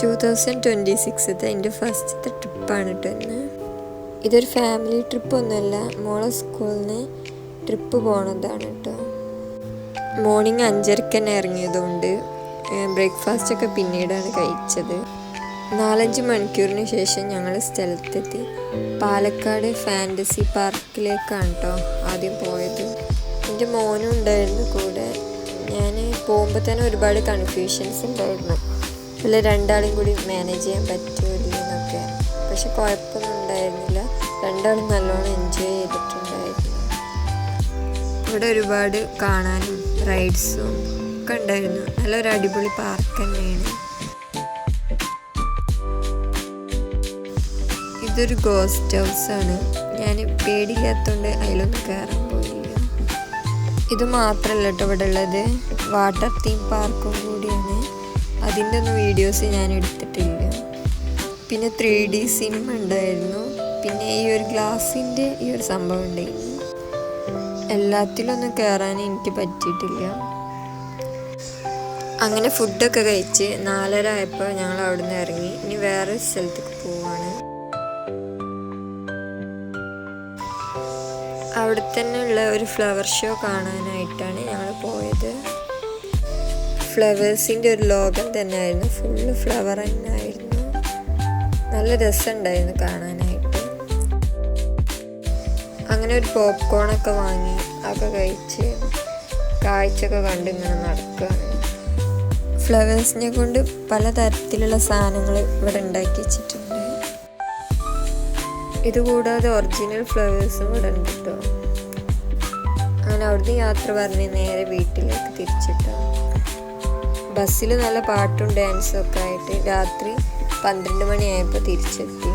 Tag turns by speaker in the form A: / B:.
A: 2026 എൻ്റെ ഫസ്റ്റത്തെ ട്രിപ്പാണ് കേട്ടോ ഇന്ന്. ഇതൊരു ഫാമിലി ട്രിപ്പൊന്നുമല്ല, മോളെ സ്കൂളിൽ നിന്ന് ട്രിപ്പ് പോണതാണ് കേട്ടോ. മോർണിംഗ് 5:30 തന്നെ ഇറങ്ങിയതുകൊണ്ട് ബ്രേക്ക്ഫാസ്റ്റൊക്കെ പിന്നീടാണ് കഴിച്ചത്. 4-5 മണിക്കൂറിന് ശേഷം ഞങ്ങൾ സ്ഥലത്തെത്തി. പാലക്കാട് ഫാൻറ്റസി പാർക്കിലേക്കാണ് കേട്ടോ ആദ്യം പോയത്. എൻ്റെ മോനും ഉണ്ടായിരുന്നു കൂടെ. ഞാൻ പോകുമ്പോൾ തന്നെ ഒരുപാട് കൺഫ്യൂഷൻസ് ഉണ്ടായിരുന്നു, അല്ല രണ്ടാളും കൂടി മാനേജ് ചെയ്യാൻ പറ്റുമല്ലോ എന്നൊക്കെ. പക്ഷെ കുഴപ്പമൊന്നും ഉണ്ടായിരുന്നില്ല, രണ്ടാളും നല്ലോണം എൻജോയ് ചെയ്തിട്ടുണ്ടായിരുന്നു. ഇവിടെ ഒരുപാട് കാണാനും റൈഡ്സും ഒക്കെ ഉണ്ടായിരുന്നു. നല്ലൊരു അടിപൊളി പാർക്ക് തന്നെയാണ്. ഇതൊരു ഗോസ്റ്റ് ഹൗസാണ്. ഞാൻ പേടിയില്ലാത്തതുകൊണ്ട് അതിലൊന്നും കയറാൻ പോയില്ല. ഇത് മാത്രമല്ല കേട്ടോ ഇവിടെ ഉള്ളത്, വാട്ടർ തീം പാർക്കും കൂടിയാണ്. അതിൻ്റെ ഒന്നും വീഡിയോസ് ഞാൻ എടുത്തിട്ടില്ല. പിന്നെ 3D സിനിമ ഉണ്ടായിരുന്നു. പിന്നെ ഈ ഒരു ഗ്ലാസിൻ്റെ ഈ ഒരു സംഭവം ഉണ്ടായിരുന്നു. എല്ലാത്തിലൊന്നും കയറാൻ എനിക്ക് പറ്റിയിട്ടില്ല. അങ്ങനെ ഫുഡൊക്കെ കഴിച്ച് 4:30 ആയപ്പോൾ ഞങ്ങൾ അവിടെ നിന്ന് ഇറങ്ങി. ഇനി വേറെ സ്ഥലത്തേക്ക് പോവാണ്. അവിടെ തന്നെ ഉള്ള ഒരു ഫ്ലവർ ഷോ കാണാനായിട്ടാണ് ഞങ്ങൾ പോയത്. ഫ്ലവേഴ്സിൻ്റെ ഒരു ലോകം തന്നെ ആയിരുന്നു, ഫുള്ള് ഫ്ലവർ തന്നെ ആയിരുന്നു. നല്ല രസമുണ്ടായിരുന്നു കാണാനായിട്ട്. അങ്ങനെ ഒരു പോപ്കോണൊക്കെ വാങ്ങി അതൊക്കെ കഴിച്ച് കാഴ്ചയൊക്കെ കണ്ട് ഇങ്ങനെ നടക്കുകയാണ്. ഫ്ലവേഴ്സിനെ കൊണ്ട് പലതരത്തിലുള്ള സാധനങ്ങൾ ഇവിടെ ഉണ്ടാക്കി വെച്ചിട്ടുണ്ട്. ഇതുകൂടാതെ ഒറിജിനൽ ഫ്ലവേഴ്സും ഇവിടെ ഉണ്ട് കേട്ടോ. അങ്ങനെ അവിടുന്ന് യാത്ര പറഞ്ഞ് നേരെ വീട്ടിലേക്ക് തിരിച്ചിട്ടോ. ബസ്സിൽ നല്ല പാട്ടും ഡാൻസും ഒക്കെ ആയിട്ട് രാത്രി 12 മണിയായപ്പോൾ തിരിച്ചെത്തി.